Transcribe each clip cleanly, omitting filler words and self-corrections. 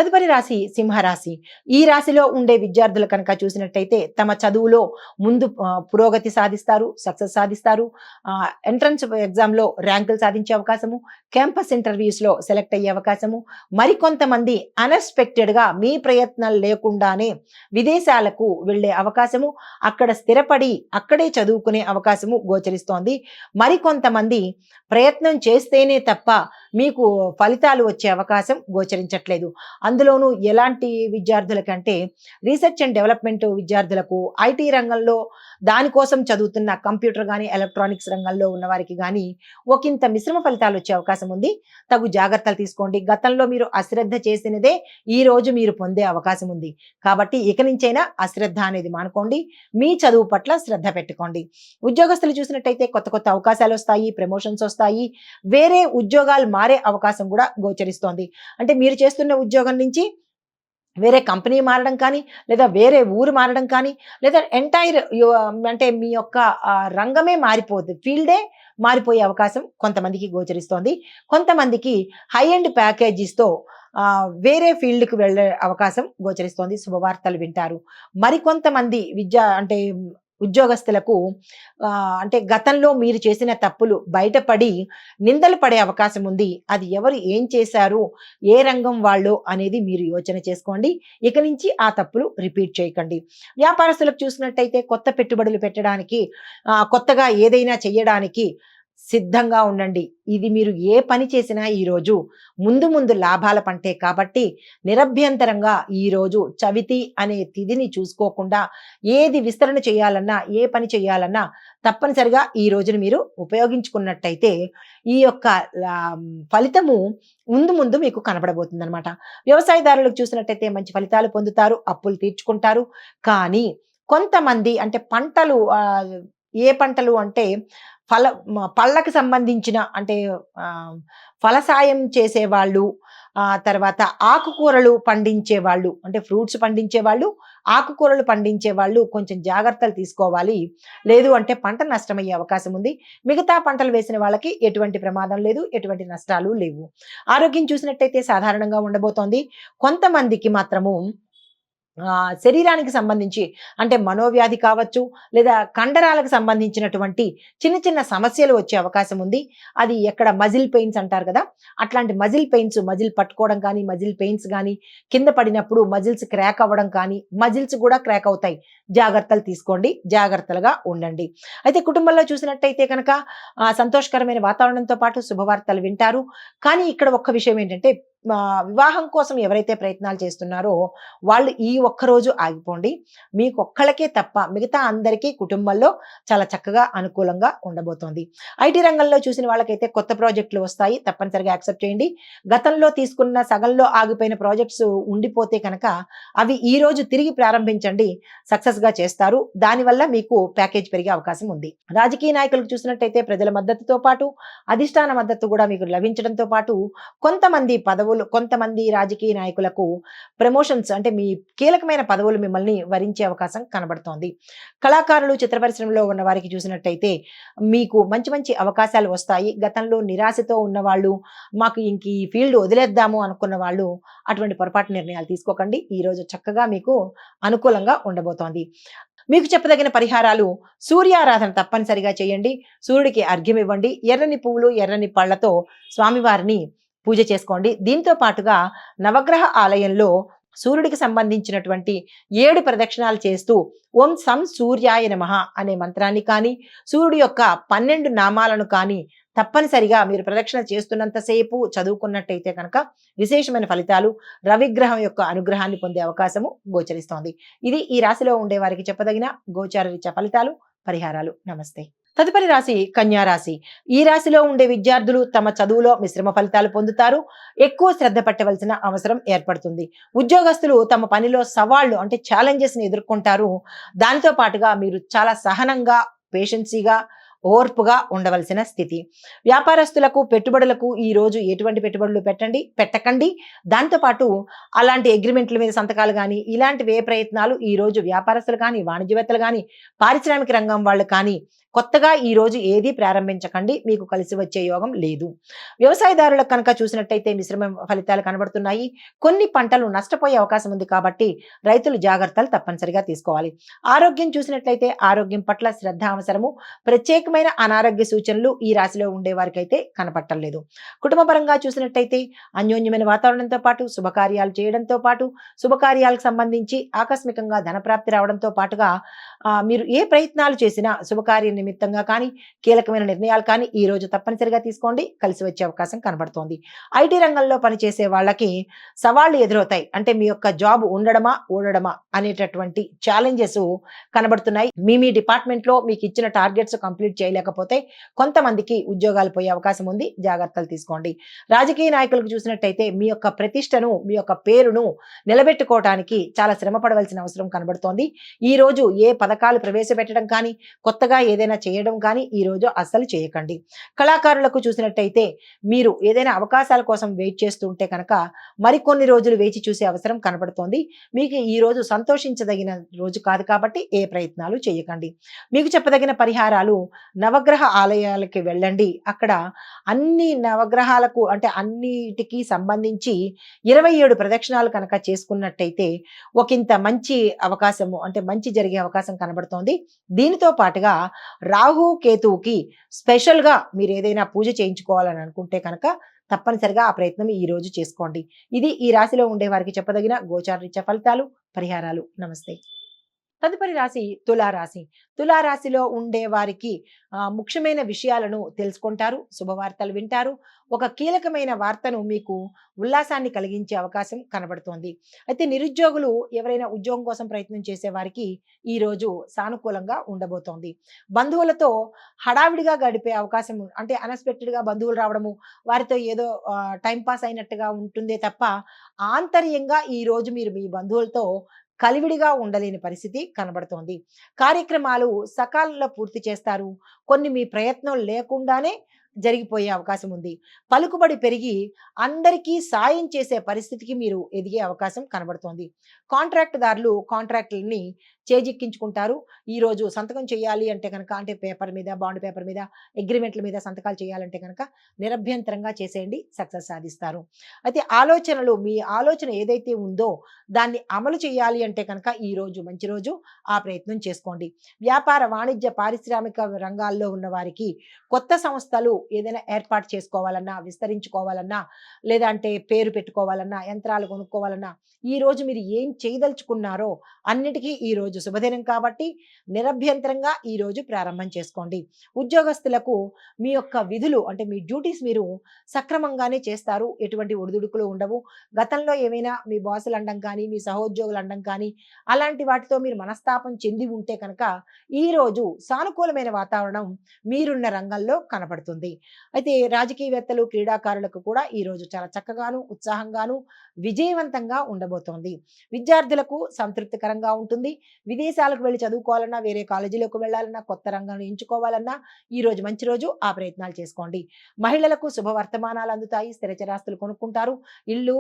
తదుపరి రాశి సింహరాశి. ఈ రాశిలో ఉండే విద్యార్థులు కనుక చూసినట్టయితే తమ చదువులో ముందు పురోగతి సాధిస్తారు, సక్సెస్ సాధిస్తారు. ఎంట్రన్స్ ఎగ్జామ్‌లో ర్యాంకులు సాధించే అవకాశము, క్యాంపస్ ఇంటర్వ్యూస్‌లో సెలెక్ట్ అయ్యే అవకాశము, మరికొంతమంది అన్‌ఎక్స్‌పెక్టెడ్‌గా మీ ప్రయత్నాలు లేకుండానే విదేశాలకు వెళ్ళే అవకాశము, అక్కడ స్థిరపడి అక్కడే చదువుకునే అవకాశము గోచరిస్తోంది. మరికొంతమంది ప్రయత్నం చేస్తేనే తప్ప మీకు ఫలితాలు వచ్చే అవకాశం గోచరించట్లేదు. అందులోనూ ఎలాంటి విద్యార్థులకంటే రీసెర్చ్ అండ్ డెవలప్మెంట్ విద్యార్థులకు, ఐటీ రంగంలో దానికోసం చదువుతున్న కంప్యూటర్ గానీ, ఎలక్ట్రానిక్స్ రంగంలో ఉన్న వారికి గానీ ఒకంత మిశ్రమ ఫలితాలు వచ్చే అవకాశం ఉంది. తగు జాగ్రత్తలు తీసుకోండి. గతంలో మీరు అశ్రద్ధ చేసినదే ఈ రోజు మీరు పొందే అవకాశం ఉంది. కాబట్టి ఇక నుంచైనా అశ్రద్ధ అనేది మానుకోండి. మీ చదువు పట్ల శ్రద్ధ పెట్టుకోండి. ఉద్యోగస్తులు చూసినట్టయితే కొత్త కొత్త అవకాశాలు వస్తాయి, ప్రమోషన్స్ వస్తాయి. వేరే ఉద్యోగాలు మారే అవకాశం కూడా గోచరిస్తోంది. అంటే మీరు చేస్తున్న ఉద్యోగం నుంచి వేరే కంపెనీ మారడం కానీ, లేదా వేరే ఊరు మారడం కానీ, లేదా ఎంటైర్ అంటే మీ యొక్క రంగమే మారిపోద్ది. ఫీల్డే మారిపోయే అవకాశం కొంతమందికి గోచరిస్తోంది. కొంతమందికి హై ఎండ్ ప్యాకేజీస్‌తో వేరే ఫీల్డ్‌కి వెళ్ళే అవకాశం గోచరిస్తోంది. శుభవార్తలు వింటారు. మరికొంతమంది అంటే ఉద్యోగస్తులకు అంటే గతంలో మీరు చేసిన తప్పులు బయటపడి నిందలు పడే అవకాశం ఉంది. అది ఎవరు ఏం చేశారు, ఏ రంగం వాళ్ళు అనేది మీరు యోచన చేసుకోండి. ఇక నుంచి ఆ తప్పులు రిపీట్ చేయకండి. వ్యాపారస్తులకు చూసినట్టయితే కొత్త పెట్టుబడులు పెట్టడానికి, కొత్తగా ఏదైనా చేయడానికి సిద్ధంగా ఉండండి. ఇది మీరు ఏ పని చేసినా ఈరోజు ముందు ముందు లాభాల పంటే కాబట్టి నిరభ్యంతరంగా ఈరోజు చవితి అనే తిథిని చూసుకోకుండా ఏది విస్తరణ చేయాలన్నా, ఏ పని చేయాలన్నా తప్పనిసరిగా ఈ రోజును మీరు ఉపయోగించుకున్నట్టయితే ఈ యొక్క ఫలితము ముందు ముందు మీకు కనబడబోతుందన్నమాట. వ్యవసాయదారులకు చూసినట్టయితే మంచి ఫలితాలు పొందుతారు, అప్పులు తీర్చుకుంటారు. కానీ కొంతమంది అంటే పంటలు ఏ పంటలు అంటే పళ్ళకి సంబంధించిన అంటే ఫలసాయం చేసేవాళ్ళు, తర్వాత ఆకుకూరలు పండించేవాళ్ళు, అంటే ఫ్రూట్స్ పండించేవాళ్ళు, ఆకుకూరలు పండించేవాళ్ళు కొంచెం జాగ్రత్తలు తీసుకోవాలి. లేదు అంటే పంట నష్టమయ్యే అవకాశం ఉంది. మిగతా పంటలు వేసిన వాళ్ళకి ఎటువంటి ప్రమాదం లేదు, ఎటువంటి నష్టాలు లేవు. ఆరోగ్యం చూసినట్టయితే సాధారణంగా ఉండబోతోంది. కొంతమందికి మాత్రము శరీరానికి సంబంధించి అంటే మనోవ్యాధి కావచ్చు, లేదా కండరాలకు సంబంధించినటువంటి చిన్న చిన్న సమస్యలు వచ్చే అవకాశం ఉంది. అది ఎక్కడ మజిల్ పెయిన్స్ అంటారు కదా, అట్లాంటి మజిల్ పెయిన్స్, మజిల్ పట్టుకోవడం కానీ, మజిల్ పెయిన్స్ కానీ, కింద పడినప్పుడు మజిల్స్ క్రాక్ అవ్వడం కానీ, మజిల్స్ కూడా క్రాక్ అవుతాయి. జాగ్రత్తలు తీసుకోండి, జాగ్రత్తలుగా ఉండండి. అయితే కుటుంబంలో చూసినట్టయితే కనుక సంతోషకరమైన వాతావరణంతో పాటు శుభవార్తలు వింటారు. కానీ ఇక్కడ ఒక్క విషయం ఏంటంటే వివాహం కోసం ఎవరైతే ప్రయత్నాలు చేస్తున్నారో వాళ్ళు ఈ ఒక్కరోజు ఆగిపోండి. మీకొక్కళ్ళకే తప్ప మిగతా అందరికీ కుటుంబంలో చాలా చక్కగా అనుకూలంగా ఉండబోతోంది. ఐటీ రంగంలో చూసిన వాళ్ళకైతే కొత్త ప్రాజెక్టులు వస్తాయి, తప్పనిసరిగా యాక్సెప్ట్ చేయండి. గతంలో తీసుకున్న సగంలో ఆగిపోయిన ప్రాజెక్ట్స్ ఉండిపోతే కనుక అవి ఈ రోజు తిరిగి ప్రారంభించండి, సక్సెస్గా చేస్తారు. దానివల్ల మీకు ప్యాకేజ్ పెరిగే అవకాశం ఉంది. రాజకీయ నాయకులకు చూసినట్టయితే ప్రజల మద్దతుతో పాటు అధిష్టాన మద్దతు కూడా మీకు లభించడంతో పాటు కొంతమంది రాజకీయ నాయకులకు ప్రమోషన్స్ అంటే మీ కీలకమైన పదవులు మిమ్మల్ని వరించే అవకాశం కనబడుతోంది. కళాకారులు, చిత్ర పరిశ్రమలో ఉన్న వారికి చూసినట్టయితే మీకు మంచి మంచి అవకాశాలు వస్తాయి. గతంలో నిరాశతో ఉన్నవాళ్ళు, మాకు ఇంక ఈ ఫీల్డ్ వదిలేద్దాము అనుకున్న వాళ్ళు అటువంటి పొరపాటు నిర్ణయాలు తీసుకోకండి. ఈరోజు చక్కగా మీకు అనుకూలంగా ఉండబోతోంది. మీకు చెప్పదగిన పరిహారాలు: సూర్యారాధన తప్పనిసరిగా చేయండి. సూర్యుడికి అర్ఘ్యం ఇవ్వండి. ఎర్రని పువ్వులు, ఎర్రని పళ్ళతో స్వామివారిని పూజ చేసుకోండి. దీంతో పాటుగా నవగ్రహ ఆలయంలో సూర్యుడికి సంబంధించినటువంటి 7 ప్రదక్షిణాలు చేస్తూ ఓం సం సూర్యాయ నమః అనే మంత్రాన్ని కానీ, సూర్యుడి యొక్క 12 నామాలను కానీ తప్పనిసరిగా మీరు ప్రదక్షిణ చేస్తున్నంతసేపు చదువుకున్నట్టయితే కనుక విశేషమైన ఫలితాలు, రవిగ్రహం యొక్క అనుగ్రహాన్ని పొందే అవకాశము గోచరిస్తోంది. ఇది ఈ రాశిలో ఉండే వారికి చెప్పదగిన గోచార రీత్యా ఫలితాలు, పరిహారాలు. నమస్తే. తదుపరి రాశి కన్యా రాశి. ఈ రాశిలో ఉండే విద్యార్థులు తమ చదువులో మిశ్రమ ఫలితాలు పొందుతారు. ఎక్కువ శ్రద్ధ పెట్టవలసిన అవసరం ఏర్పడుతుంది. ఉద్యోగస్తులు తమ పనిలో సవాళ్లు అంటే ఛాలెంజెస్ ని ఎదుర్కొంటారు. దానితో పాటుగా మీరు చాలా సహనంగా, పేషెన్సీగా ఓర్పుగా ఉండవలసిన స్థితి. వ్యాపారస్తులకు, పెట్టుబడులకు ఈ రోజు ఎటువంటి పెట్టుబడులు పెట్టకండి. దాంతో పాటు అలాంటి అగ్రిమెంట్ల మీద సంతకాలు గాని, ఇలాంటివి ఏ ప్రయత్నాలు ఈ రోజు వ్యాపారస్తులు కానీ, వాణిజ్యవేత్తలు గాని, పారిశ్రామిక రంగం వాళ్ళు కానీ కొత్తగా ఈ రోజు ఏది ప్రారంభించకండి. మీకు కలిసి వచ్చే యోగం లేదు. వ్యవసాయదారులకు కనుక చూసినట్టయితే మిశ్రమ ఫలితాలు కనబడుతున్నాయి. కొన్ని పంటలు నష్టపోయే అవకాశం ఉంది కాబట్టి రైతులు జాగ్రత్తలు తప్పనిసరిగా తీసుకోవాలి. ఆరోగ్యం చూసినట్లయితే ఆరోగ్యం పట్ల శ్రద్ధ అవసరము. ప్రత్యేకమైన అనారోగ్య సూచనలు ఈ రాశిలో ఉండే వారికైతే కనపట్టలేదు. కుటుంబ పరంగా చూసినట్టయితే అన్యోన్యమైన వాతావరణంతో పాటు శుభకార్యాలు చేయడంతో పాటు శుభకార్యాలకు సంబంధించి ఆకస్మికంగా ధనప్రాప్తి రావడంతో పాటుగా మీరు ఏ ప్రయత్నాలు చేసినా శుభకార్య నిమిత్తంగా కానీ, కీలకమైన నిర్ణయాలు కానీ ఈ రోజు తప్పనిసరిగా తీసుకోండి. కలిసి వచ్చే అవకాశం కనబడుతోంది. ఐటీ రంగంలో పనిచేసే వాళ్ళకి సవాళ్లు ఎదురవుతాయి. అంటే మీ యొక్క జాబ్ ఉండడమా, ఊడడమా అనేటటువంటి ఛాలెంజెస్ కనబడుతున్నాయి. మీ డిపార్ట్మెంట్ లో మీకు ఇచ్చిన టార్గెట్స్ కంప్లీట్ చేయలేకపోతే కొంతమందికి ఉద్యోగాలు పోయే అవకాశం ఉంది. జాగ్రత్తలు తీసుకోండి. రాజకీయ నాయకులకు చూసినట్టయితే మీ యొక్క ప్రతిష్టను, మీ యొక్క పేరును నిలబెట్టుకోవడానికి చాలా శ్రమ పడవలసిన అవసరం కనబడుతోంది. ఈ రోజు ఏ పథకాలు ప్రవేశపెట్టడం కానీ, కొత్తగా ఏదైనా చేయడం కానీ ఈ రోజు అస్సలు చేయకండి. కళాకారులకు చూసినట్టయితే మీరు ఏదైనా అవకాశాల కోసం వెయిట్ చేస్తుంటే కనుక మరికొన్ని రోజులు వేచి చూసే అవసరం కనబడుతోంది. మీకు ఈ రోజు సంతోషించదగిన రోజు కాదు కాబట్టి ఏ ప్రయత్నాలు చేయకండి. మీకు చెప్పదగిన పరిహారాలు నవగ్రహ ఆలయాలకి వెళ్ళండి. అక్కడ అన్ని నవగ్రహాలకు అంటే అన్నిటికీ సంబంధించి 27 ప్రదక్షిణాలు కనుక చేసుకున్నట్టయితే ఒకంత మంచి అవకాశము అంటే మంచి జరిగే అవకాశం కనబడుతోంది. దీనితో పాటుగా రాహు కేతువుకి స్పెషల్గా మీరు ఏదైనా పూజ చేయించుకోవాలని అనుకుంటే కనుక తప్పనిసరిగా ఆ ప్రయత్నం ఈ రోజు చేసుకోండి. ఇది ఈ రాశిలో ఉండే వారికి చెప్పదగిన గోచారరీత్యా ఫలితాలు, పరిహారాలు. నమస్తే. తదుపరి రాశి తులారాశి. తులారాశిలో ఉండే వారికి ముఖ్యమైన విషయాలను తెలుసుకుంటారు, శుభవార్తలు వింటారు. ఒక కీలకమైన వార్తను మీకు ఉల్లాసాన్ని కలిగించే అవకాశం కనబడుతోంది. అయితే నిరుద్యోగులు ఎవరైనా ఉద్యోగం కోసం ప్రయత్నం చేసే వారికి ఈ రోజు సానుకూలంగా ఉండబోతోంది. బంధువులతో హడావిడిగా గడిపే అవకాశం అంటే అన్ఎక్స్పెక్టెడ్ గా బంధువులు రావడము, వారితో ఏదో టైం పాస్ అయినట్టుగా ఉంటుందే తప్ప ఆంతర్యంగా ఈ రోజు మీరు మీ బంధువులతో కలివిడిగా ఉండలేని పరిస్థితి కనబడుతోంది. కార్యక్రమాలు సకాలంలో పూర్తి చేస్తారు. కొన్ని మీ ప్రయత్నం లేకుండానే జరిగిపోయే అవకాశం ఉంది. పలుకుబడి పెరిగి అందరికీ సాయం చేసే పరిస్థితికి మీరు ఎదిగే అవకాశం కనబడుతోంది. కాంట్రాక్టుదారులు కాంట్రాక్టులని చేజిక్కించుకుంటారు. ఈరోజు సంతకం చేయాలి అంటే కనుక అంటే పేపర్ మీద, బాండ్ పేపర్ మీద, అగ్రిమెంట్ల మీద సంతకాలు చేయాలంటే కనుక నిరభ్యంతరంగా చేసేయండి, సక్సెస్ సాధిస్తారు. అయితే మీ ఆలోచన ఏదైతే ఉందో దాన్ని అమలు చేయాలి అంటే కనుక ఈ రోజు మంచి రోజు, ఆ ప్రయత్నం చేసుకోండి. వ్యాపార, వాణిజ్య, పారిశ్రామిక రంగాల్లో ఉన్న వారికి కొత్త సంస్థలు ఏదైనా ఏర్పాటు చేసుకోవాలన్నా, విస్తరించుకోవాలన్నా, లేదంటే పేరు పెట్టుకోవాలన్నా, యంత్రాలు కొనుక్కోవాలన్నా ఈ రోజు మీరు ఏం చేయదలుచుకున్నారో అన్నిటికీ ఈ రోజు శుభదినం కాబట్టి నిరభ్యంతరంగా ఈ రోజు ప్రారంభం చేసుకోండి. ఉద్యోగస్తులకు మీ యొక్క విధులు అంటే మీ డ్యూటీస్ మీరు సక్రమంగానే చేస్తారు. ఎటువంటి ఒడిదుడుకులు ఉండవు. గతంలో ఏమైనా మీ బాసులు అనడం కానీ, మీ సహోద్యోగులు అనడం కానీ అలాంటి వాటితో మీరు మనస్తాపం చెంది ఉంటే కనుక ఈరోజు సానుకూలమైన వాతావరణం మీరున్న రంగంలో కనపడుతుంది. అయితే రాజకీయవేత్తలు, క్రీడాకారులకు కూడా ఈరోజు చాలా చక్కగాను, ఉత్సాహంగాను, విజయవంతంగా ఉండబోతోంది. విద్యార్థులకు సంతృప్తికరంగా ఉంటుంది. విదేశాలకు వెళ్ళి చదువుకోవాలన్నా, వేరే కాలేజీలకు వెళ్ళాలన్నా, కొత్త రంగాన్ని ఎంచుకోవాలన్నా ఈరోజు మంచి రోజు, ఆ ప్రయత్నాలు చేసుకోండి. మహిళలకు శుభవర్తమానాలు అందుతాయి. స్థిరచరాస్తులు కొనుక్కుంటారు. ఇల్లు,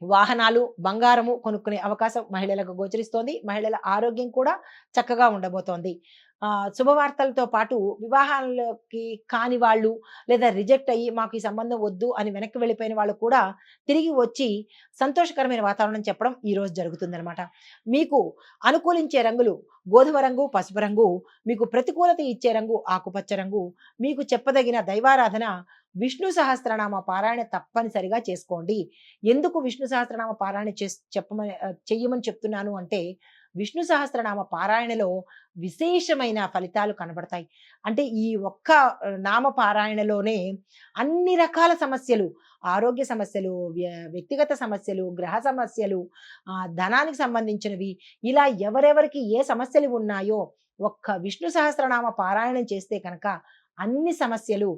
వాహనాలు, బంగారము కొనుక్కునే అవకాశం మహిళలకు గోచరిస్తోంది. మహిళల ఆరోగ్యం కూడా చక్కగా ఉండబోతోంది. శుభవార్తలతో పాటు వివాహాలకి కాని వాళ్ళు లేదా రిజెక్ట్ అయ్యి మాకు ఈ సంబంధం వద్దు అని వెనక్కి వెళ్ళిపోయిన వాళ్ళు కూడా తిరిగి వచ్చి సంతోషకరమైన వాతావరణం చెప్పడం ఈ రోజు జరుగుతుందనమాట. మీకు అనుకూలించే రంగులు గోధుమ రంగు, పసుపు రంగు. మీకు ప్రతికూలత ఇచ్చే రంగు ఆకుపచ్చ రంగు. మీకు చెప్పదగిన దైవారాధన విష్ణు సహస్రనామ పారాయణ తప్పనిసరిగా చేసుకోండి. ఎందుకు విష్ణు సహస్రనామ పారాయణ చెయ్యమని చెప్తున్నాను అంటే విష్ణు సహస్రనామ పారాయణలో విశేషమైన ఫలితాలు కనబడతాయి. అంటే ఈ ఒక్క నామ పారాయణలోనే అన్ని రకాల సమస్యలు, ఆరోగ్య సమస్యలు, వ్యక్తిగత సమస్యలు, గ్రహ సమస్యలు, ధనానికి సంబంధించినవి, ఇలా ఎవరెవరికి ఏ సమస్యలు ఉన్నాయో ఒక్క విష్ణు సహస్రనామ పారాయణం చేస్తే కనుక అన్ని సమస్యలు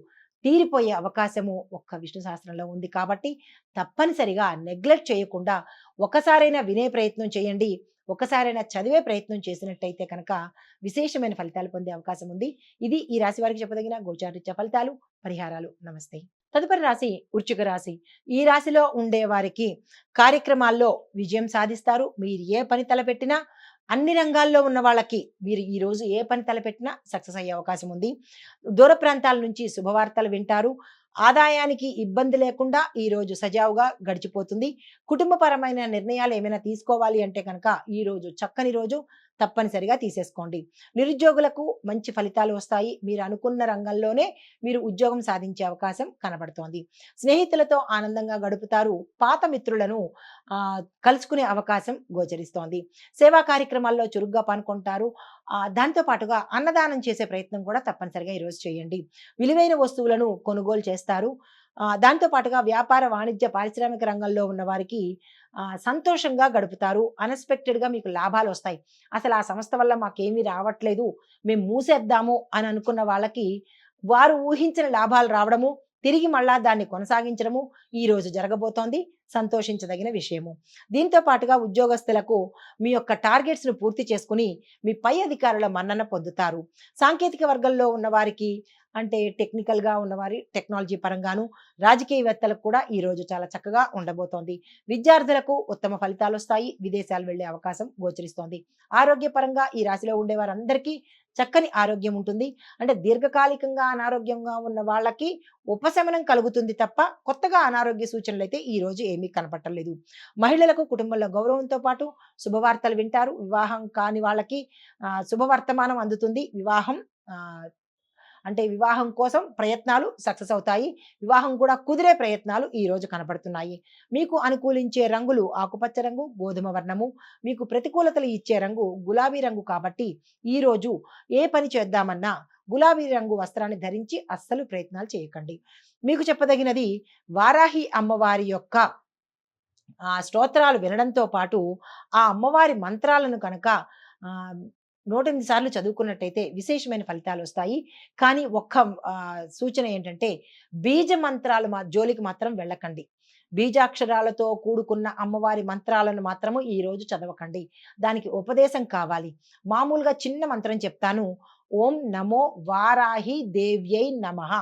తీరిపోయే అవకాశము ఒక్క విష్ణు సహస్రంలో ఉంది. కాబట్టి తప్పనిసరిగా నెగ్లెక్ట్ చేయకుండా ఒకసారైనా వినే ప్రయత్నం చేయండి. ఒకసారైనా చదివే ప్రయత్నం చేసినట్టయితే కనుక విశేషమైన ఫలితాలు పొందే అవకాశం ఉంది. ఇది ఈ రాశి వారికి చెప్పదగిన గోచారరీత్యా ఫలితాలు, పరిహారాలు. నమస్తే. తదుపరి రాశి వృశ్చిక రాశి. ఈ రాశిలో ఉండే వారికి కార్యక్రమాల్లో విజయం సాధిస్తారు. మీరు ఏ పని తలపెట్టినా, అన్ని రంగాల్లో ఉన్న వాళ్ళకి మీరు ఈ రోజు ఏ పని తలపెట్టినా సక్సెస్ అయ్యే అవకాశం ఉంది. దూర ప్రాంతాల నుంచి శుభవార్తలు వింటారు. ఆదాయానికి ఇబ్బంది లేకుండా ఈ రోజు సజావుగా గడిచిపోతుంది. కుటుంబపరమైన నిర్ణయాలు ఏమైనా తీసుకోవాలి అంటే కనుక ఈ రోజు చక్కని రోజు, తప్పనిసరిగా తీసేసుకోండి. నిరుద్యోగులకు మంచి ఫలితాలు వస్తాయి. మీరు అనుకున్న రంగంలోనే మీరు ఉద్యోగం సాధించే అవకాశం కనబడుతోంది. స్నేహితులతో ఆనందంగా గడుపుతారు. పాత మిత్రులను కలుసుకునే అవకాశం గోచరిస్తోంది. సేవా కార్యక్రమాల్లో చురుగ్గా పాల్గొంటారు. దాంతో పాటుగా అన్నదానం చేసే ప్రయత్నం కూడా తప్పనిసరిగా ఈరోజు చేయండి. విలువైన వస్తువులను కొనుగోలు చేస్తారు. దాంతో పాటుగా వ్యాపార, వాణిజ్య, పారిశ్రామిక రంగంలో ఉన్న వారికి సంతోషంగా గడుపుతారు. అన్ఎక్స్పెక్టెడ్గా మీకు లాభాలు వస్తాయి. అసలు ఆ సంస్థ వల్ల మాకేమీ రావట్లేదు, మేము మూసేద్దాము అని అనుకున్న వాళ్ళకి వారు ఊహించిన లాభాలు రావడము, తిరిగి మళ్ళా దాన్ని కొనసాగించడము ఈ రోజు జరగబోతోంది. సంతోషించదగిన విషయము. దీంతో పాటుగా ఉద్యోగస్తులకు మీ యొక్క టార్గెట్స్ను పూర్తి చేసుకుని మీ పై అధికారుల మన్నన పొందుతారు. సాంకేతిక వర్గంలో ఉన్న వారికి అంటే టెక్నికల్గా ఉన్నవారి టెక్నాలజీ పరంగాను, రాజకీయవేత్తలకు కూడా ఈ రోజు చాలా చక్కగా ఉండబోతోంది. విద్యార్థులకు ఉత్తమ ఫలితాలు వస్తాయి. విదేశాలు వెళ్లే అవకాశం గోచరిస్తోంది. ఆరోగ్యపరంగా ఈ రాశిలో ఉండే వారందరికీ చక్కని ఆరోగ్యం ఉంటుంది. అంటే దీర్ఘకాలికంగా అనారోగ్యంగా ఉన్న వాళ్ళకి ఉపశమనం కలుగుతుంది తప్ప కొత్తగా అనారోగ్య సూచనలు అయితే ఈ రోజు ఏమీ కనపట్టలేదు. మహిళలకు కుటుంబంలో గౌరవంతో పాటు శుభవార్తలు వింటారు. వివాహం కాని వాళ్ళకి శుభవర్తమానం అందుతుంది. వివాహం కోసం ప్రయత్నాలు సక్సెస్ అవుతాయి. వివాహం కూడా కుదిరే ప్రయత్నాలు ఈ రోజు కనపడుతున్నాయి. మీకు అనుకూలించే రంగులు ఆకుపచ్చ రంగు, గోధుమ వర్ణము. మీకు ప్రతికూలతలు ఇచ్చే రంగు గులాబీ రంగు. కాబట్టి ఈ రోజు ఏ పని చేద్దామన్నా గులాబీ రంగు వస్త్రాన్ని ధరించి అస్సలు ప్రయత్నాలు చేయకండి. మీకు చెప్పదగినది వారాహి అమ్మవారి యొక్క స్తోత్రాలు వినడంతో పాటు ఆ అమ్మవారి మంత్రాలను కనుక 108 సార్లు చదువుకున్నట్టయితే విశేషమైన ఫలితాలు వస్తాయి. కానీ ఒక్క సూచన ఏంటంటే బీజ మంత్రాలు జోలికి మాత్రం వెళ్ళకండి. బీజాక్షరాలతో కూడుకున్న అమ్మవారి మంత్రాలను మాత్రము ఈ రోజు చదవకండి. దానికి ఉపదేశం కావాలి. మామూలుగా చిన్న మంత్రం చెప్తాను. ఓం నమో వారాహి దేవ్యై నమః.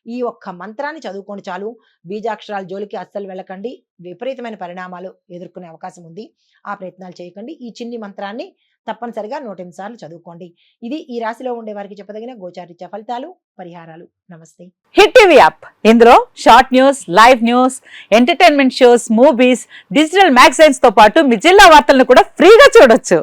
ఈ ఒక్క మంత్రాన్ని చదువుకోండి చాలు. బీజాక్షరాల జోలికి అస్సలు వెళ్ళకండి. విపరీతమైన పరిణామాలు ఎదుర్కొనే అవకాశం ఉంది. ఆ ప్రయత్నాలు చేయకండి. ఈ చిన్ని మంత్రాన్ని తప్పనిసరిగా 108 సార్లు చదువుకోండి. ఇది ఈ రాశిలో ఉండే వారికి చెప్పదగిన గోచారరీత్యా ఫలితాలు, పరిహారాలు. నమస్తే. హిట్ టీవీ యాప్, ఇందులో short news, live news, entertainment shows, movies, digital magazines తో పాటు మీ జిల్లా వార్తలను కూడా ఫ్రీగా చూడొచ్చు.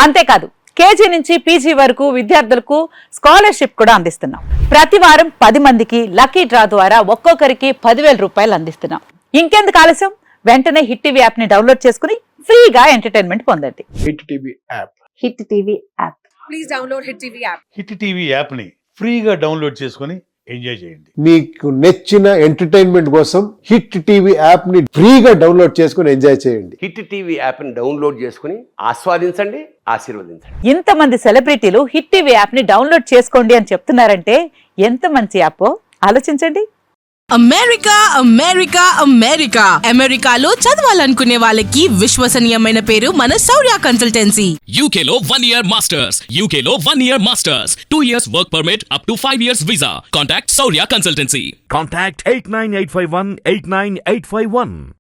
అంతేకాదు కేజీ నుంచి పీజీ వరకు విద్యార్థులకు స్కాలర్షిప్ కూడా అందిస్తున్నాం. ప్రతి వారం 10 మందికి లక్కీ డ్రా ద్వారా ఒక్కొక్కరికి 10,000 రూపాయలు అందిస్తున్నాం. ఇంకెందుకు ఆలస్యం, వెంటనే హిట్ టీవీ యాప్ ని డౌన్లోడ్ చేసుకుని ఫ్రీగా ఎంటర్టైన్మెంట్ పొందండి. Hit TV app. Hit TV app. Please download hit TV app. Hit TV app ని ఫ్రీగా డౌన్లోడ్ చేసుకుని ఎంజాయ్ చేయండి. మీకు నచ్చిన ఎంటర్టైన్మెంట్ కోసం హిట్ టీవీ యాప్ ని ఫ్రీగా డౌన్లోడ్ చేసుకుని ఎంజాయ్ చేయండి. హిట్ టీవీ యాప్ ని డౌన్లోడ్ చేసుకుని ఆస్వాదించండి, ఆశీర్వదించండి. ఇంతమంది సెలబ్రిటీలు హిట్ టీవీ యాప్ ని డౌన్లోడ్ చేసుకోండి అని చెప్తున్నారంటే ఎంత మంచి యాప్ ఆలోచించండి. అమెరికా అమెరికా అమెరికా అమెరికాలో చదవాలనుకునే వాళ్ళకి విశ్వసనీయమైన పేరు మన శౌర్య కన్సల్టెన్సీ. UK లో 1 year masters. UK లో 1 year masters. 2 years work permit up to 5 years visa. Contact Saurya Consultancy. Contact 89851 89851.